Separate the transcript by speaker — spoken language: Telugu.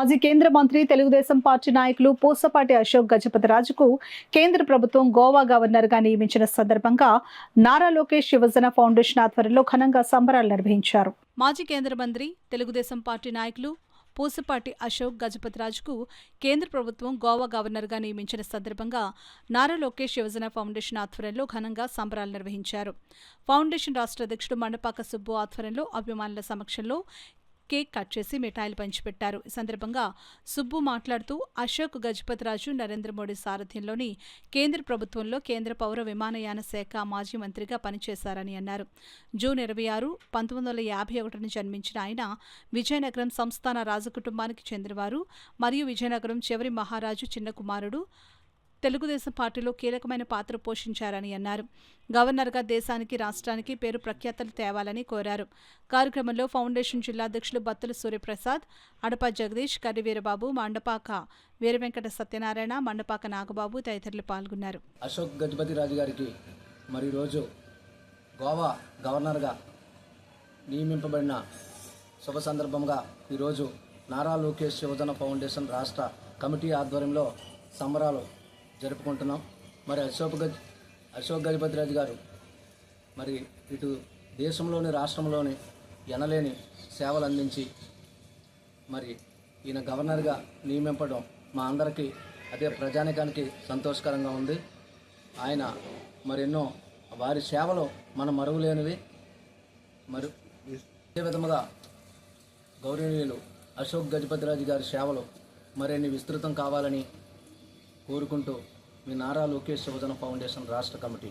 Speaker 1: మాజీ కేంద్ర మంత్రి తెలుగుదేశం పార్టీ నాయకులు పూసపాటి అశోక్ గజపతిరాజుకు కేంద్ర ప్రభుత్వం గోవా గవర్నర్గా నియమించిన సందర్భంగా నారా లోకేష్ యువజన ఫౌండేషన్ ఆధ్వర్యంలో ఘనంగా సంబరాలు నిర్వహించారు. మాజీ కేంద్ర మంత్రి తెలుగుదేశం పార్టీ నాయకులు పూసపాటి అశోక్ గజపతిరాజుకు కేంద్ర ప్రభుత్వం గోవా గవర్నర్గా నియమించిన సందర్భంగా నారా లోకేష్ యువజన ఫౌండేషన్ ఆధ్వర్యంలో ఘనంగా సంబరాలు నిర్వహించారు. ఫౌండేషన్ రాష్ట్ర అధ్యక్షుడు మండపాక సుబ్బు ఆధ్వర్యంలో అభిమానుల సమక్షంలో కేక్ కట్ చేసి మిఠాయిలు పంచిపెట్టారు. ఈ సందర్భంగా సుబ్బు మాట్లాడుతూ అశోక్ గజపతిరాజు నరేంద్ర మోడీ సారథ్యంలోని కేంద్ర ప్రభుత్వంలో కేంద్ర పౌర విమానయాన శాఖ మాజీ మంత్రిగా పనిచేశారని అన్నారు. జూన్ 26, 1951 జన్మించిన ఆయన విజయనగరం సంస్థాన రాజకుటుంబానికి చెందినవారు మరియు విజయనగరం చివరి మహారాజు చిన్న కుమారుడు. తెలుగుదేశం పార్టీలో కీలకమైన పాత్ర పోషించారని అన్నారు. గవర్నర్గా దేశానికి రాష్ట్రానికి పేరు ప్రఖ్యాతలు తేవాలని కోరారు. కార్యక్రమంలో ఫౌండేషన్ జిల్లా అధ్యక్షులు బత్తుల సూర్యప్రసాద్, అడప జగదీష్, కర్రి వీరబాబు, మండపాక వీరవెంకట సత్యనారాయణ, మండపాక నాగబాబు తదితరులు పాల్గొన్నారు.
Speaker 2: అశోక్ గజపతిరాజు గారికి మరి రోజు గోవా గవర్నర్గా నియమింపబడిన శుభ సందర్భంగా ఈరోజు నారా లోకేష్ యువజన ఫౌండేషన్ రాష్ట్ర కమిటీ ఆధ్వర్యంలో సంబరాలు జరుపుకుంటున్నాం. మరి అశోక్ గజపతిరాజు గారు మరి ఇటు దేశంలోని రాష్ట్రంలోని ఎనలేని సేవలు అందించి మరి ఈయన గవర్నర్గా నియమింపడం మా అందరికీ అదే ప్రజానికానికి సంతోషకరంగా ఉంది. ఆయన మరెన్నో వారి సేవలు మన మరువలేనివి. మరి ఇదే విధముగా గౌరవనీయులు అశోక్ గజపతిరాజు గారి సేవలు మరిన్ని విస్తృతం కావాలని కోరుకుంటూ మీ నారా లోకేష్ యువజన ఫౌండేషన్ రాష్ట్ర కమిటీ.